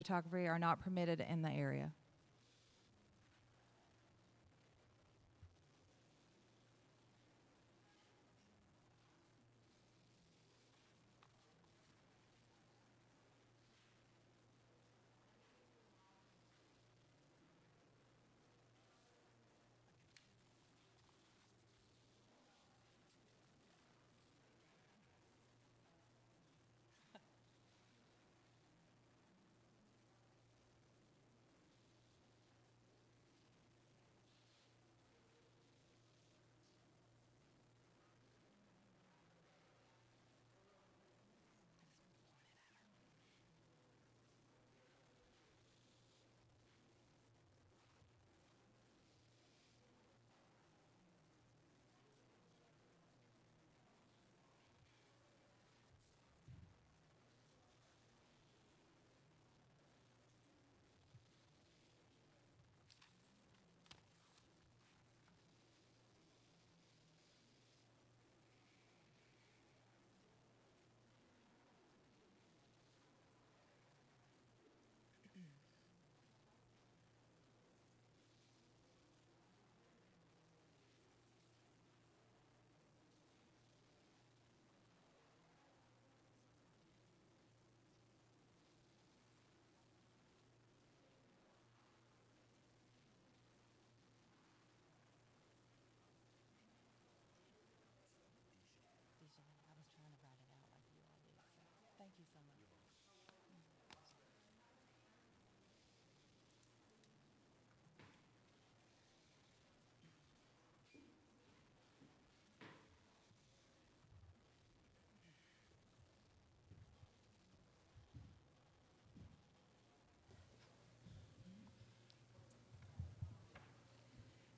photography are not permitted in the area.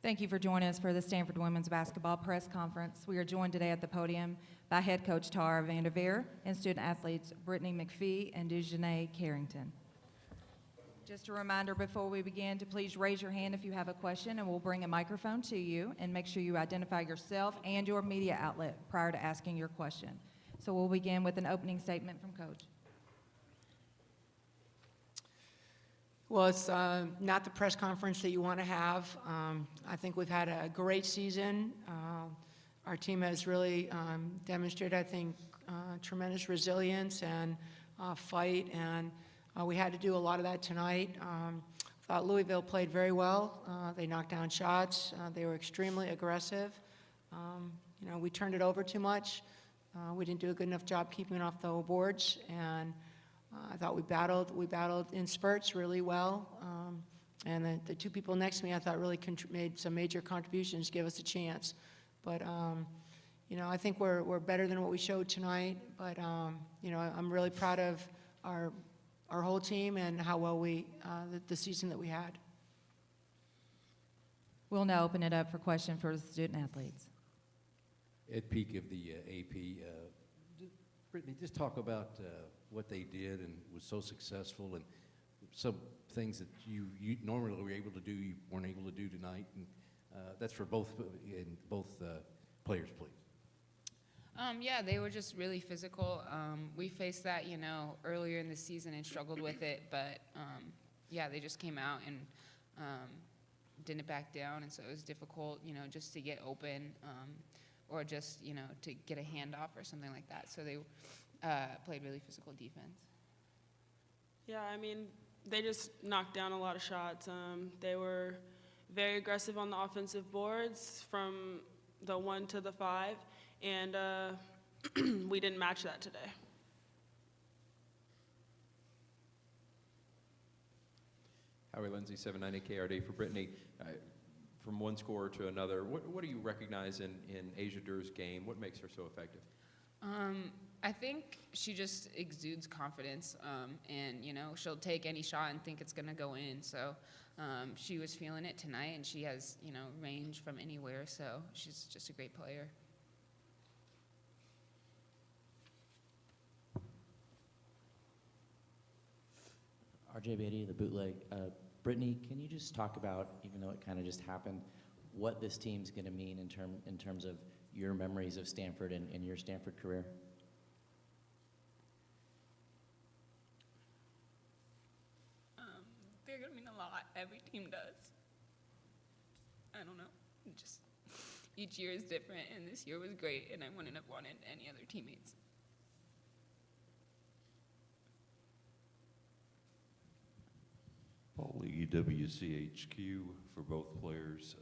Thank you for joining us for the Stanford Women's Basketball Press Conference. We are joined today at the podium by head coach Tara Vanderveer and student athletes Brittany McPhee and Dujanae Carrington. Just a reminder before we begin to please raise your hand if you have a question, and we'll bring a microphone to you, and make sure you identify yourself and your media outlet prior to asking your question. So we'll begin with an opening statement from Coach. Well, it's not the press conference that you want to have. I think we've had a great season. Our team has really demonstrated, I think, tremendous resilience and fight, and we had to do a lot of that tonight. Thought Louisville played very well. They knocked down shots. They were extremely aggressive. You know, we turned it over too much. We didn't do a good enough job keeping it off the boards, and I thought we battled in spurts really well, and the two people next to me I thought really made some major contributions to give us a chance. But you know, I think we're better than what we showed tonight. But you know, I'm really proud of our whole team and how well the season that we had. We'll now open it up for questions for the student athletes. Ed Peak of the AP. Brittany, just talk about what they did and was so successful, and some things that you normally were able to do you weren't able to do tonight, and that's for both players, please. Yeah, they were just really physical. We faced that, you know, earlier in the season and struggled with it, but yeah, they just came out and didn't back down, and so it was difficult, you know, just to get open or just, you know, to get a handoff or something like that. So they played really physical defense. Yeah, I mean, they just knocked down a lot of shots. They were very aggressive on the offensive boards from the 1 to the 5, and we didn't match that today. Howie Lindsay, 790 KRD for Brittany. From one scorer to another, what do you recognize in Asia Durr's game? What makes her so effective? I think she just exudes confidence, and you know, she'll take any shot and think it's gonna go in. So she was feeling it tonight, and she has, you know, range from anywhere. So she's just a great player. RJ Beatty, the bootleg. Brittany, can you just talk about, even though it kind of just happened, what this team's going to mean in terms of your memories of Stanford and your Stanford career? they're going to mean a lot. Every team does. I don't know. Just each year is different, and this year was great, and I wouldn't have wanted any other teammates. Paul Leahy, WCHQ for both players.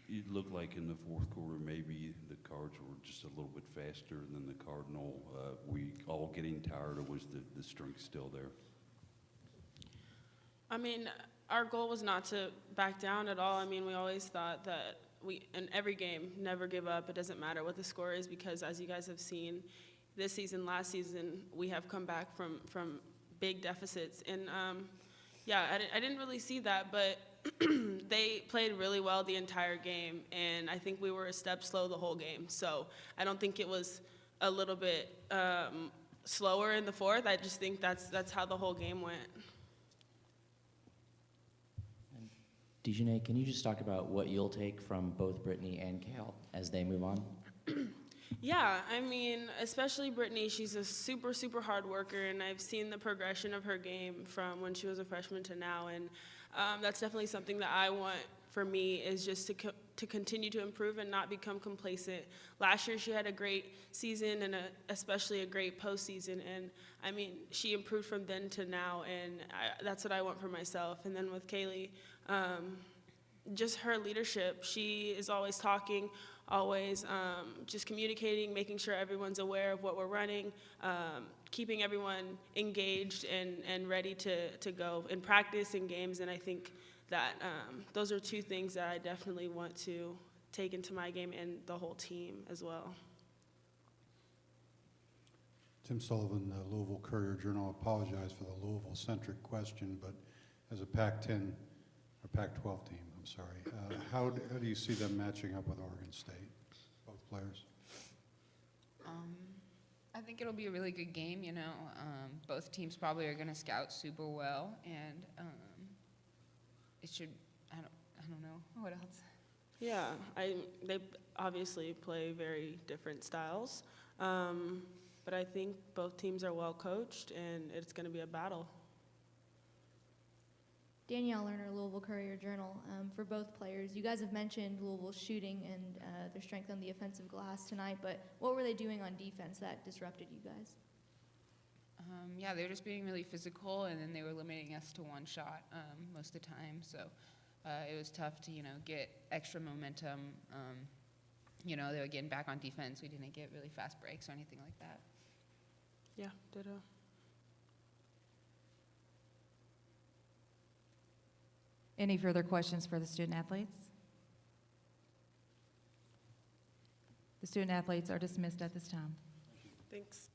It looked like in the fourth quarter maybe the Cards were just a little bit faster than the Cardinal. We all getting tired, or was the strength still there? I mean, our goal was not to back down at all. I mean, we always thought that we, in every game, never give up. It doesn't matter what the score is, because as you guys have seen this season, last season, we have come back from big deficits. And yeah, I didn't really see that, but they played really well the entire game, and I think we were a step slow the whole game. So I don't think it was a little bit slower in the fourth. I just think that's how the whole game went. Dejanay, can you just talk about what you'll take from both Brittany and Kale as they move on? Yeah, I mean, especially Brittany, she's a super, super hard worker, and I've seen the progression of her game from when she was a freshman to now, and that's definitely something that I want for me, is just to continue to improve and not become complacent. Last year she had a great season, and especially a great postseason, and I mean, she improved from then to now, and that's what I want for myself. And then with Kaylee, just her leadership. She is always talking, always just communicating, making sure everyone's aware of what we're running, keeping everyone engaged and ready to go in practice and games. And I think that those are two things that I definitely want to take into my game and the whole team as well. Tim Sullivan, Louisville Courier-Journal. I apologize for the Louisville-centric question, but as a Pac-10 or Pac-12 team, I'm sorry, how do you see them matching up with Oregon State, both players? I think it'll be a really good game. You know, both teams probably are going to scout super well, and it should. I don't know what else. Yeah, they obviously play very different styles, but I think both teams are well coached, and it's going to be a battle. Danielle Lerner, Louisville Courier-Journal. For both players, you guys have mentioned Louisville's shooting and their strength on the offensive glass tonight, but what were they doing on defense that disrupted you guys? Yeah, they were just being really physical, and then they were limiting us to one shot most of the time. So it was tough to, get extra momentum. They were getting back on defense. We didn't get really fast breaks or anything like that. Yeah, ditto. Any further questions for the student athletes? The student athletes are dismissed at this time. Thanks.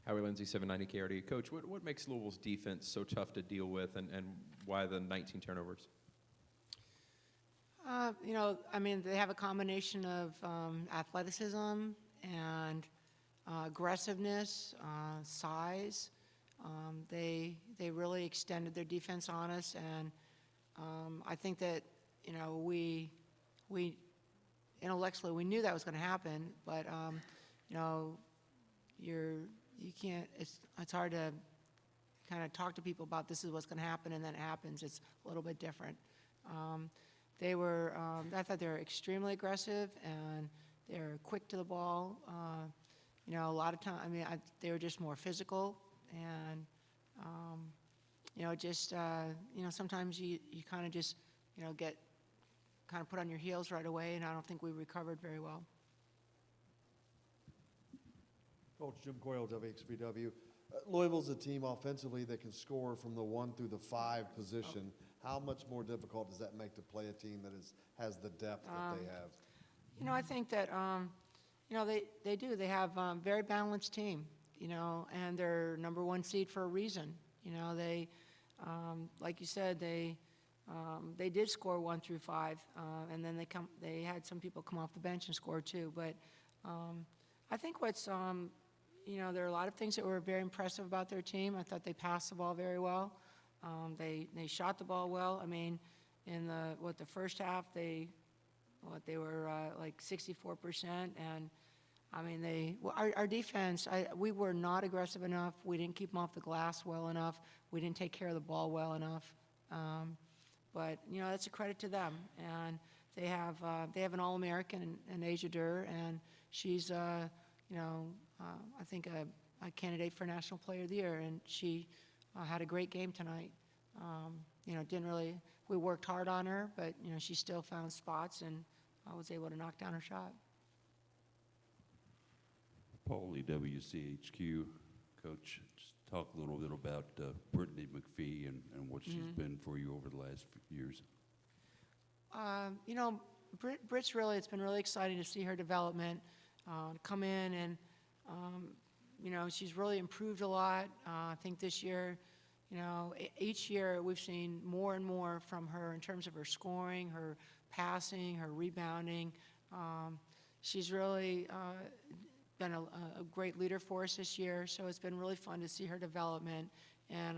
Howie Lindsay, 790 KRD. Coach, what makes Louisville's defense so tough to deal with, and why the 19 turnovers? I mean, they have a combination of athleticism and aggressiveness, size. They really extended their defense on us, and I think that we intellectually we knew that was going to happen, but you can't. It's hard to kind of talk to people about this is what's going to happen, and then it happens. It's a little bit different. They were, I thought they were extremely aggressive, and they were quick to the ball. A lot of time, they were just more physical, and, sometimes you kind of just, get kind of put on your heels right away, and I don't think we recovered very well. Coach Jim Coyle, WXVW. Louisville's a team offensively that can score from the 1 through the 5 position. How much more difficult does that make to play a team that has the depth that they have? I think that, they do. They have a very balanced team, and they're #1 seed for a reason. They, like you said, they did score 1 through 5, and then they had some people come off the bench and score too. But I think what's, there are a lot of things that were very impressive about their team. I thought they passed the ball very well. They shot the ball well. I mean, in the first half, they they were like 64%, and I mean, our defense, we were not aggressive enough. We didn't keep them off the glass well enough. We didn't take care of the ball well enough. But, that's a credit to them. And they have an All-American in Asia Dur, and she's, I think a candidate for National Player of the Year, and she had a great game tonight. We worked hard on her, but, she still found spots, and I was able to knock down her shot. Paulie, WCHQ coach, just talk a little bit about Brittany McPhee and what she's been for you over the last few years. Britt's really, it's been really exciting to see her development, come in and, she's really improved a lot. I think this year, each year we've seen more and more from her in terms of her scoring, her passing, her rebounding. She's really been a great leader for us this year, so it's been really fun to see her development. And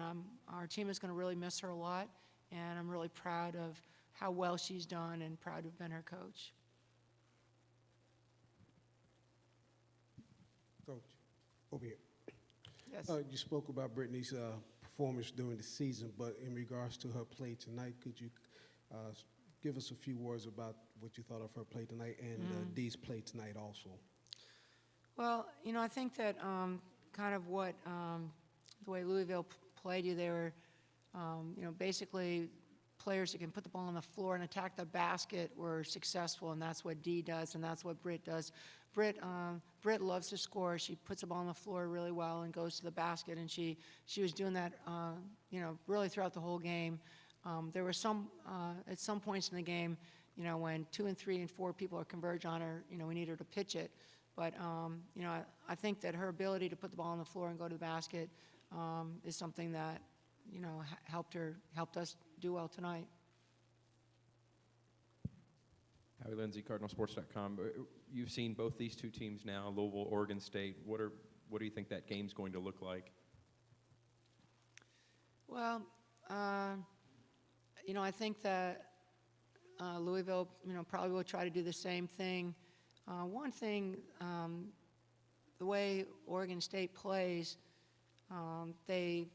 our team is going to really miss her a lot, and I'm really proud of how well she's done and proud to have been her coach. Coach, over here. Yes. You spoke about Brittany's performance during the season, but in regards to her play tonight, could you give us a few words about what you thought of her play tonight and Dee's play tonight also? Well, I think that kind of what the way Louisville played you, they were, basically players that can put the ball on the floor and attack the basket were successful, and that's what Dee does, and that's what Britt does. Britt loves to score. She puts the ball on the floor really well and goes to the basket, and she was doing that, really throughout the whole game. There were some, at some points in the game, when 2 and 3 and 4 people are converged on her, we need her to pitch it. But, I think that her ability to put the ball on the floor and go to the basket is something that, helped us do well tonight. Howie Lindsay, CardinalSports.com. You've seen both these two teams now, Louisville, Oregon State. What do you think that game's going to look like? Well, I think that Louisville, probably will try to do the same thing. One thing, the way Oregon State plays, they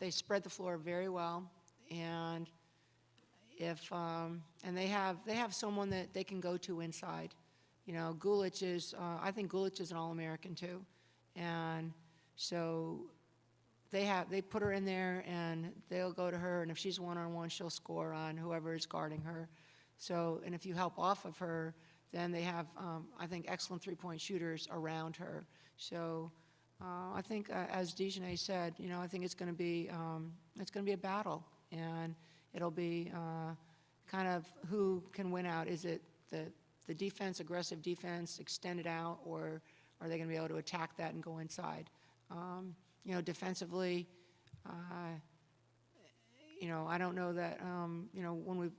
spread the floor very well, and and they have someone that they can go to inside. Gulich is, I think Gulich is an All-American too, and so they put her in there and they'll go to her, and if she's one-on-one, she'll score on whoever is guarding her. So, and if you help off of her, then they have, I think, excellent three-point shooters around her. So I think, as Dejanay said, I think it's going to be a battle, and it'll be kind of who can win out. Is it the defense, aggressive defense, extended out, or are they going to be able to attack that and go inside? Defensively, I don't know that, when we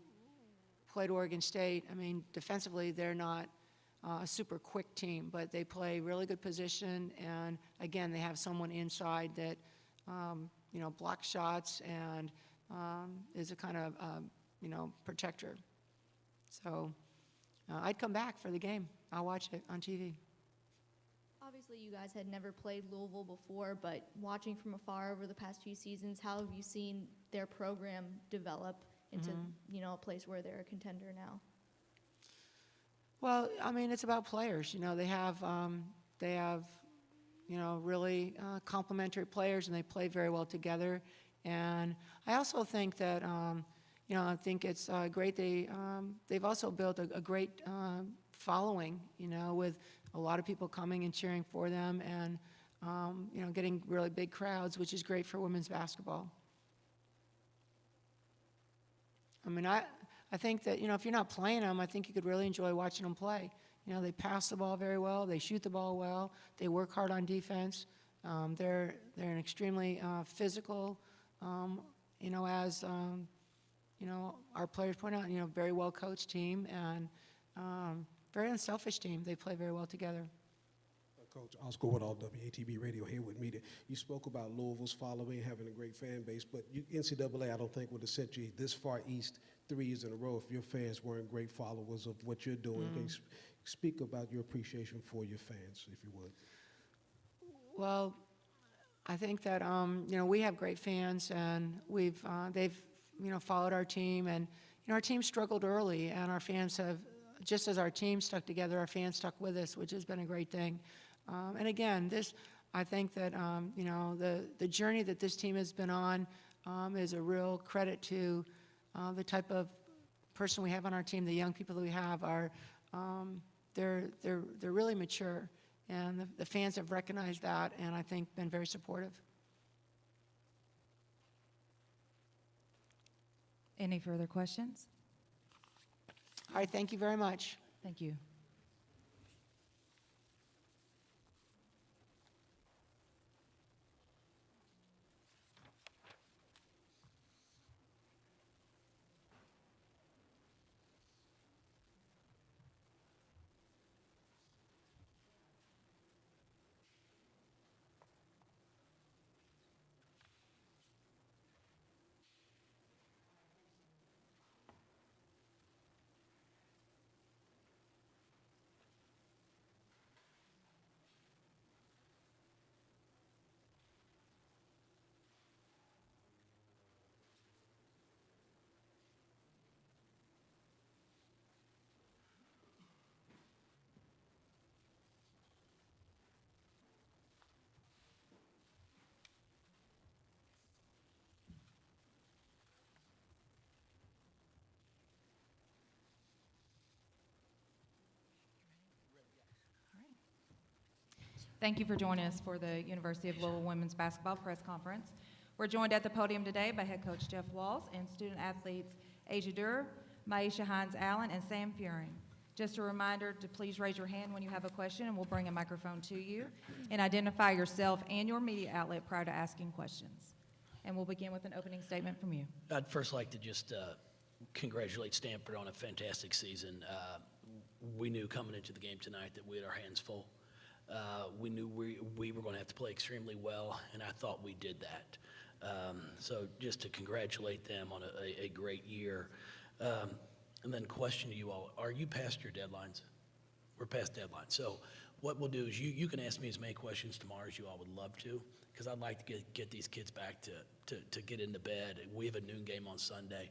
played Oregon State, I mean, defensively, they're not a super quick team, but they play really good position, and again, they have someone inside that, blocks shots and is a kind of, protector. So I'd come back for the game. I'll watch it on TV. Obviously, you guys had never played Louisville before, but watching from afar over the past few seasons, how have you seen their program develop into, a place where they're a contender now? Well, I mean, it's about players. They have, really complementary players, and they play very well together. And I also think that, I think it's great. They've also built a great following, with a lot of people coming and cheering for them, and getting really big crowds, which is great for women's basketball. I mean, I think that, if you're not playing them, I think you could really enjoy watching them play. They pass the ball very well, they shoot the ball well, they work hard on defense. They're an extremely physical, as our players point out, very well coached team, and very unselfish team. They play very well together. Coach Oscar Woodall, WATB Radio here with me. You spoke about Louisville's following, having a great fan base, but NCAA, I don't think, would have sent you this far east 3 years in a row if your fans weren't great followers of what you're doing. Can you speak about your appreciation for your fans, if you would? Well, I think that, we have great fans, and they've, followed our team, and, our team struggled early, and our fans have, just as our team stuck together, our fans stuck with us, which has been a great thing. And again, I think that, the journey that this team has been on is a real credit to the type of person we have on our team. The young people that we have are, they're really mature, and the fans have recognized that, and I think been very supportive. Any further questions? All right, thank you very much. Thank you. Thank you for joining us for the University of Louisville Women's Basketball Press Conference. We're joined at the podium today by head coach Jeff Walls and student athletes Asia Durr, Maisha Hines-Allen, and Sam Furing. Just a reminder to please raise your hand when you have a question, and we'll bring a microphone to you. And identify yourself and your media outlet prior to asking questions. And we'll begin with an opening statement from you. I'd first like to just congratulate Stanford on a fantastic season. We knew coming into the game tonight that we had our hands full. We knew we were going to have to play extremely well, and I thought we did that. So just to congratulate them on a great year. And then question to you all, are you past your deadlines? We're past deadlines. So what we'll do is you can ask me as many questions tomorrow as you all would love to, because I'd like to get these kids back to get into bed. We have a noon game on Sunday.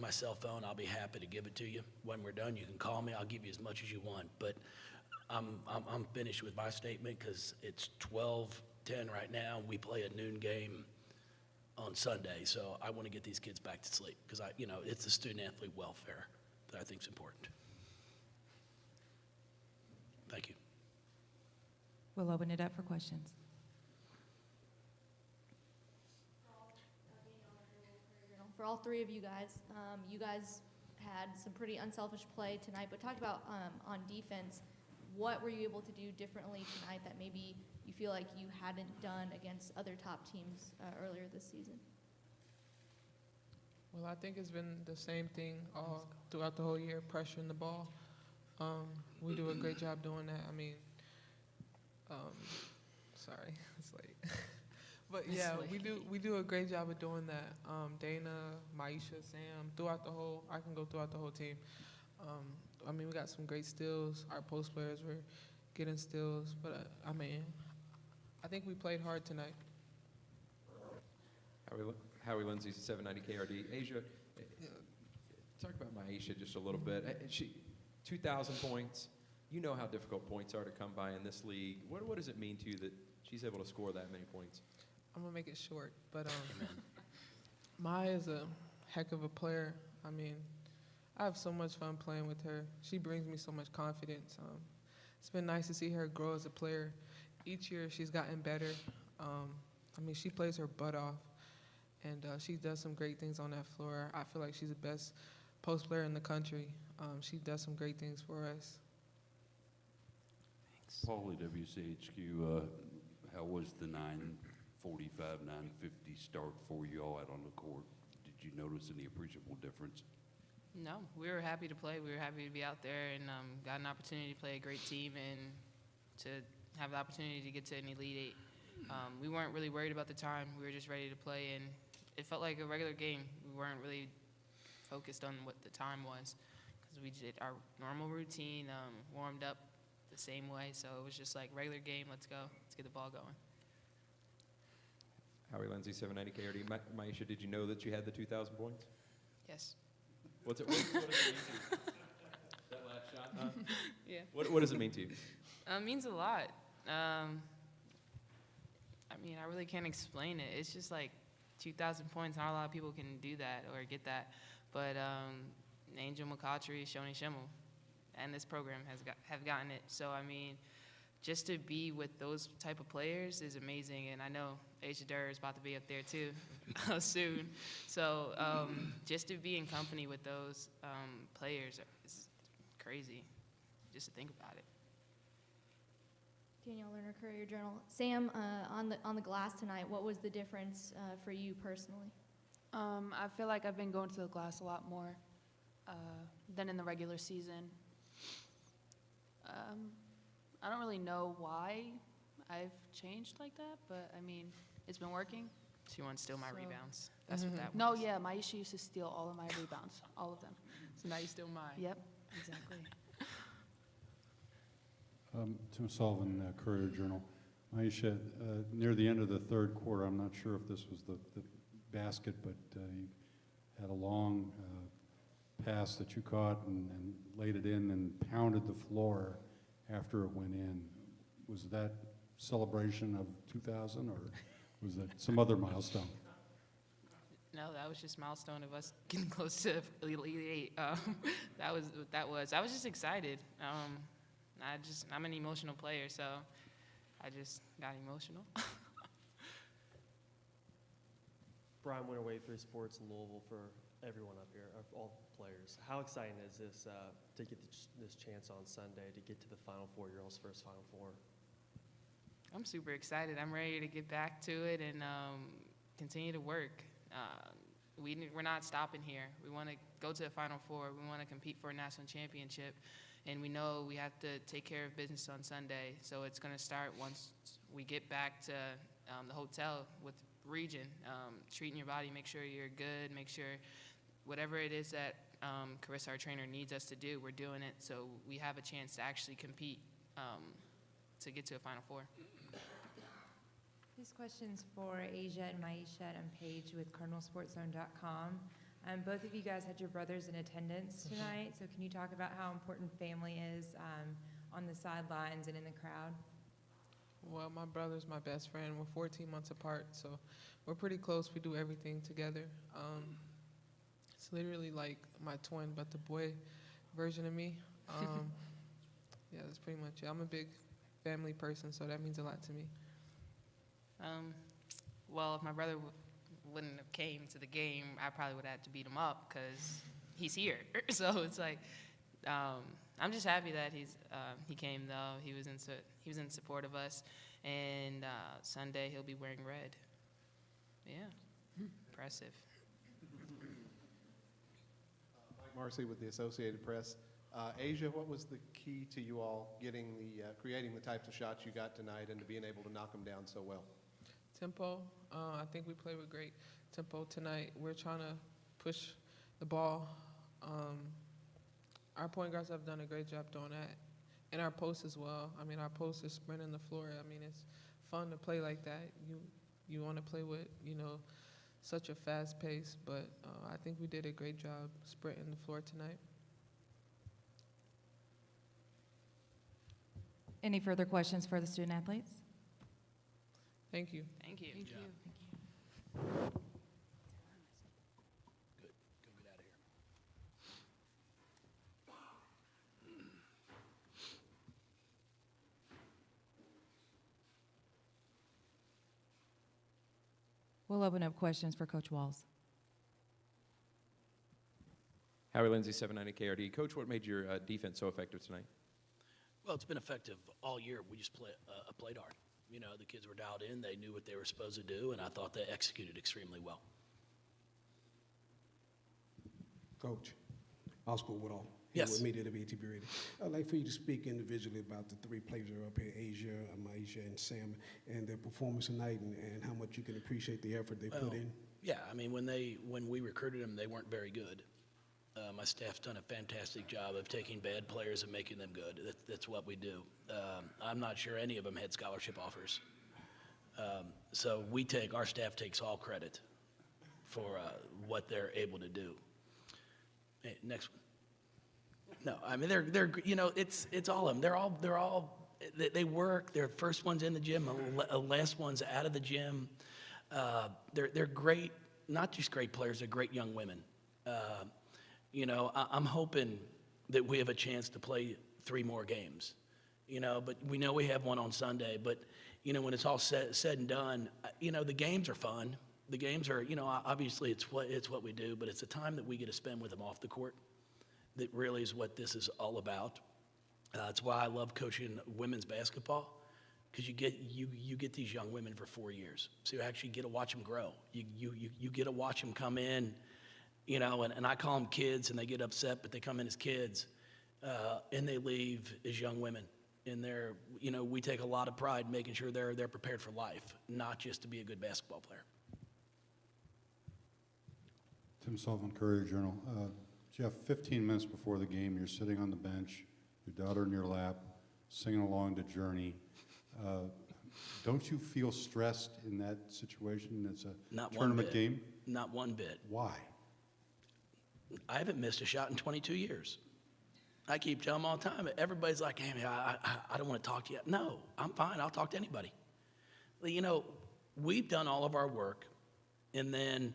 My cell phone, I'll be happy to give it to you. When we're done, you can call me. I'll give you as much as you want. But I'm finished with my statement because it's 12:10 right now. We play a noon game on Sunday, so I want to get these kids back to sleep because it's the student-athlete welfare that I think is important. Thank you. We'll open it up for questions. For all three of you guys had some pretty unselfish play tonight, but talk about on defense, what were you able to do differently tonight that maybe you feel like you hadn't done against other top teams earlier this season? Well, I think it's been the same thing all throughout the whole year, pressuring the ball. We do a great job doing that. I mean, sorry, it's late. But yeah, we do a great job of doing that. Dana, Maisha, Sam, I can go throughout the whole team. I mean, we got some great steals. Our post players were getting steals, but I think we played hard tonight. Howie Lindsay, 790 KRD. Asia, talk about Maisha just a little bit. She 2,000 points. You know how difficult points are to come by in this league. What does it mean to you that she's able to score that many points? I'm going to make it short, but Maya is a heck of a player. I mean, I have so much fun playing with her. She brings me so much confidence. It's been nice to see her grow as a player. Each year she's gotten better. I mean, she plays her butt off, and she does some great things on that floor. I feel like she's the best post player in the country. She does some great things for us. Paulie, WCHQ, how was the 9:45, 9:50 start for you all out on the court? Did you notice any appreciable difference? No, we were happy to play. We were happy to be out there and got an opportunity to play a great team and to have the opportunity to get to an Elite Eight. We weren't really worried about the time. We were just ready to play, and it felt like a regular game. We weren't really focused on what the time was because we did our normal routine, warmed up the same way. So it was just like regular game, let's go. Let's get the ball going. Howie Lindsay, 790 KRD. Maisha, did you know that you had the 2,000 points? Yes. What does it mean to you? That last shot, huh? Yeah. What does it mean to you? It means a lot. I mean, I really can't explain it. It's just like 2,000 points. Not a lot of people can do that or get that. But Angel McCautry, Shoni Schimmel, and this program have gotten it. So, I mean, just to be with those type of players is amazing. And I know Aisha Durr is about to be up there, too, soon. So just to be in company with those players is crazy, just to think about it. Danielle Lerner, Courier-Journal. Sam, on the glass tonight, what was the difference for you personally? I feel like I've been going to the glass a lot more than in the regular season. I don't really know why I've changed like that, but I mean, it's been working. She wants to steal my So- rebounds. That's what that was. No, yeah, Maisha used to steal all of my rebounds, all of them. So now you steal mine. Yep, exactly. Tim Sullivan, Courier-Journal. Maisha, near the end of the third quarter, I'm not sure if this was the basket, but you had a long pass that you caught and laid it in and pounded the floor after it went in. Was that celebration of 2,000, or was that some other milestone? No, that was just a milestone of us getting close to Elite Eight. That was what that was. I was just excited. I'm an emotional player, so I just got emotional. Brian Winterway, 3 Sports in Louisville, for everyone up here, all players. How exciting is this to get this chance on Sunday to get to the Final Four, your all's first Final Four? I'm super excited. I'm ready to get back to it and continue to work. We're not stopping here. We want to go to the Final Four. We want to compete for a national championship. And we know we have to take care of business on Sunday. So it's going to start once we get back to the hotel with Region, treating your body, make sure you're good, make sure whatever it is that Carissa, our trainer, needs us to do, we're doing it so we have a chance to actually compete to get to a Final Four. This question's for Asia and Maisha and Paige with CardinalSportsZone.com. Both of you guys had your brothers in attendance tonight, so can you talk about how important family is on the sidelines and in the crowd? Well, my brother's my best friend. We're 14 months apart, so we're pretty close. We do everything together. It's literally like my twin, but the boy version of me. Yeah, that's pretty much it. I'm a big family person, so that means a lot to me. Well, if my brother wouldn't have came to the game, I probably would have had to beat him up because he's here. So it's like, I'm just happy that he came though. He was in support of us, and Sunday he'll be wearing red. Yeah, impressive. Mike Marcy with the Associated Press. Asia, what was the key to you all getting creating the types of shots you got tonight and to being able to knock them down so well? Tempo. I think we played with great tempo tonight. We're trying to push the ball. Our point guards have done a great job doing that. And our posts as well. I mean, our posts are sprinting the floor. I mean, it's fun to play like that. You want to play with, such a fast pace. But I think we did a great job sprinting the floor tonight. Any further questions for the student athletes? Thank you. Thank you. Thank you. Good. Go get out of here. We'll open up questions for Coach Walls. Howie Lindsay, 790 KRD. Coach, what made your defense so effective tonight? Well, it's been effective all year. We just played hard. The kids were dialed in. They knew what they were supposed to do, and I thought they executed extremely well. Coach, Oscar Woodall, Haywood Yes. Media, WATB Radio. I'd like for you to speak individually about the three players that are up here, Asia, Maisha, and Sam, and their performance tonight, and how much you can appreciate the effort they put in. Yeah, I mean, when we recruited them, they weren't very good. My staff's done a fantastic job of taking bad players and making them good. That's what we do. I'm not sure any of them had scholarship offers. So our staff takes all credit for what they're able to do. Hey, next one. No, I mean, they're it's all of them. They work. They're first ones in the gym, last ones out of the gym. They're great, not just great players, they're great young women. I'm hoping that we have a chance to play 3 more games, but we know we have one on Sunday. But, when it's all said and done, the games are fun. The games are, obviously it's what we do, but it's the time that we get to spend with them off the court that really is what this is all about. That's why I love coaching women's basketball, because you get these young women for 4 years, so you actually get to watch them grow. You get to watch them come in, and I call them kids, and they get upset, but they come in as kids, and they leave as young women. And we take a lot of pride in making sure they're prepared for life, not just to be a good basketball player. Tim Sullivan, Courier-Journal. Jeff, 15 minutes before the game, you're sitting on the bench, your daughter in your lap, singing along to Journey. Don't you feel stressed in that situation? It's a tournament game? Not one bit. Why? I haven't missed a shot in 22 years. I keep telling them all the time. Everybody's like, hey, I don't want to talk to you. No, I'm fine. I'll talk to anybody. We've done all of our work, and then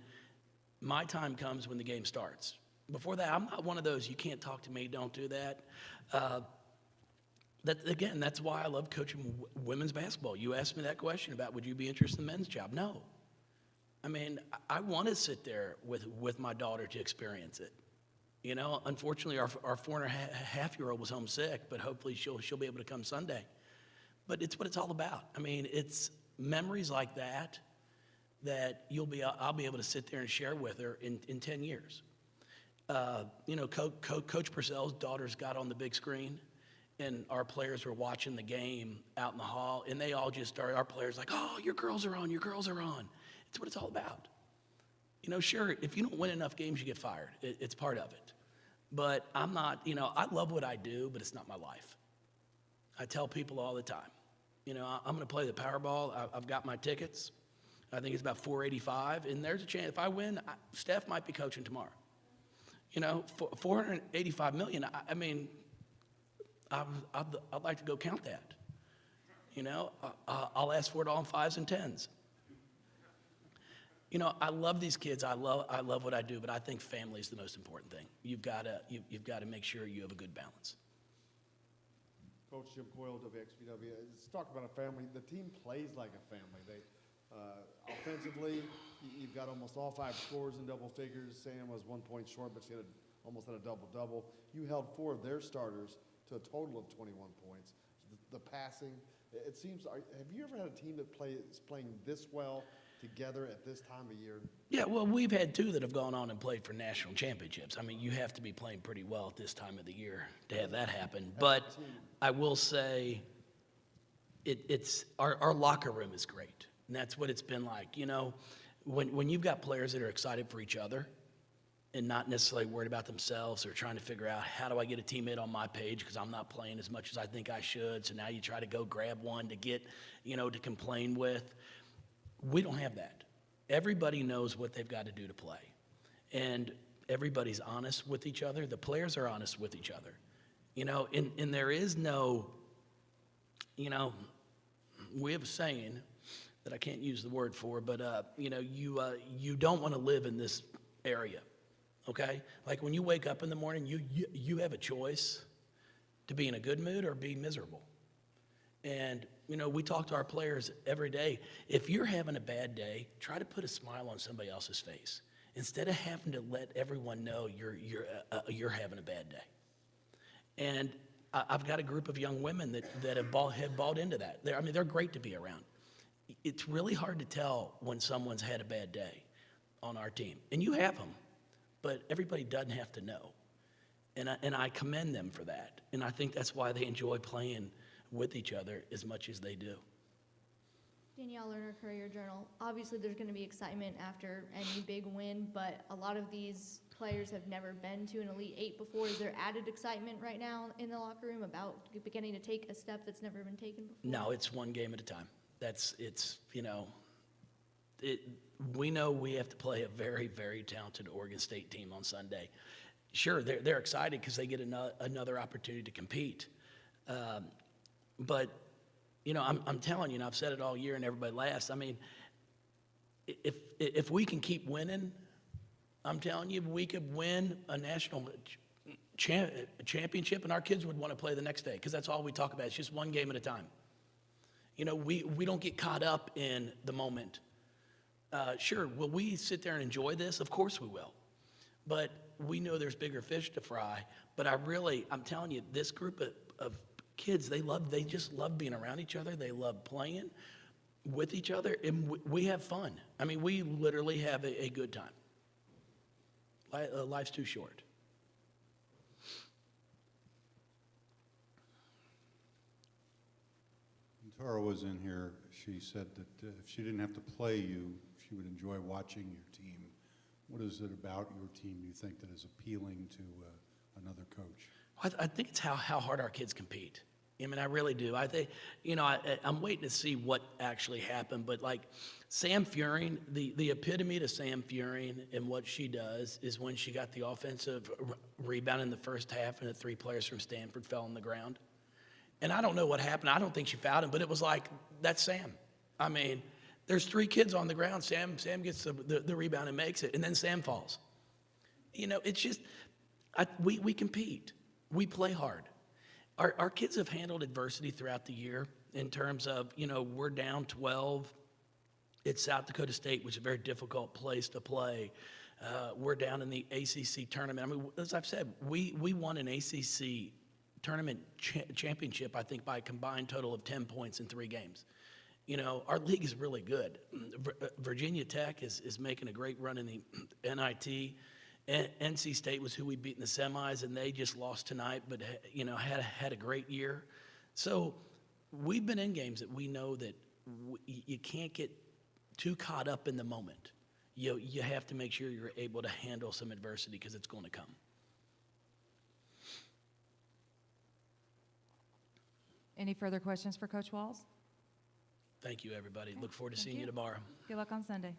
my time comes when the game starts. Before that, I'm not one of those, you can't talk to me, don't do that. That's why I love coaching women's basketball. You asked me that question about would you be interested in the men's job? No. I mean, I want to sit there with my daughter to experience it. Unfortunately, our 4.5-year-old was homesick, but hopefully she'll be able to come Sunday. But it's what it's all about. I mean, it's memories like that I'll be able to sit there and share with her in 10 years. Coach Purcell's daughters got on the big screen, and our players were watching the game out in the hall, and they all just started, our players like, oh, your girls are on. It's what it's all about. Sure, if you don't win enough games, you get fired. It's part of it. But I'm not, I love what I do, but it's not my life. I tell people all the time, I'm going to play the Powerball. I've got my tickets. I think it's about $485, and there's a chance if I win, Steph might be coaching tomorrow. $485 million. I mean, I'd like to go count that. I'll ask for it all in 5s and 10s. I love these kids. I love what I do, but I think family is the most important thing. You've got to make sure you have a good balance. Coach Jim Coyle, WXVW. Let's talk about a family. The team plays like a family. They offensively, you've got almost all 5 scores in double figures. Sam was 1 point short, but she almost had a double-double. You held 4 of their starters to a total of 21 points. The passing, it seems. Have you ever had a team that is playing this well together at this time of year? Yeah, well, we've had 2 that have gone on and played for national championships. I mean, you have to be playing pretty well at this time of the year to have that happen. But I will say, it's our locker room is great, and that's what it's been like. When you've got players that are excited for each other and not necessarily worried about themselves or trying to figure out how do I get a teammate on my page because I'm not playing as much as I think I should. So now you try to go grab one to get, to complain with. We don't have that. Everybody knows what they've got to do to play. And everybody's honest with each other. The players are honest with each other. And there is no, we have a saying that I can't use the word for, but, you don't want to live in this area, okay? Like when you wake up in the morning, you have a choice to be in a good mood or be miserable. And, we talk to our players every day. If you're having a bad day, try to put a smile on somebody else's face instead of having to let everyone know you're having a bad day. And I've got a group of young women that have bought into that. They're great to be around. It's really hard to tell when someone's had a bad day on our team. And you have them, but everybody doesn't have to know. And I commend them for that. And I think that's why they enjoy playing with each other as much as they do. Danielle Lerner, Courier-Journal. Obviously, there's going to be excitement after any big win, but a lot of these players have never been to an Elite Eight before. Is there added excitement right now in the locker room about beginning to take a step that's never been taken before? No, it's one game at a time. We know we have to play a very, very talented Oregon State team on Sunday. Sure, they're excited because they get another opportunity to compete. But I'm telling you, and I've said it all year and everybody laughs. I mean, if we can keep winning, I'm telling you, we could win a national championship and our kids would want to play the next day because that's all we talk about. It's just one game at a time. We don't get caught up in the moment. Sure, will we sit there and enjoy this? Of course we will. But we know there's bigger fish to fry. But I'm telling you, this group of kids, they just love being around each other. They love playing with each other, and we have fun. I mean, we literally have a good time. Life's too short. When Tara was in here, she said that if she didn't have to play you, she would enjoy watching your team. What is it about your team you think that is appealing to another coach? I think it's how hard our kids compete. I mean, I really do. I think, I'm waiting to see what actually happened, but like Sam Furing, the epitome to Sam Furing and what she does is when she got the offensive rebound in the first half and the 3 players from Stanford fell on the ground. And I don't know what happened. I don't think she fouled him, but it was like, that's Sam. I mean, there's 3 kids on the ground. Sam gets the rebound and makes it, and then Sam falls. It's just, we compete. We play hard. Our kids have handled adversity throughout the year in terms of, we're down 12. It's South Dakota State, which is a very difficult place to play. We're down in the ACC tournament. I mean, as I've said, we won an ACC tournament championship, I think, by a combined total of 10 points in 3 games. Our league is really good. Virginia Tech is making a great run in the NIT. NC State was who we beat in the semis, and they just lost tonight, but had a great year. So we've been in games that we know that you can't get too caught up in the moment. You have to make sure you're able to handle some adversity because it's going to come. Any further questions for Coach Walls? Thank you, everybody. Look forward to seeing you tomorrow. Good luck on Sunday.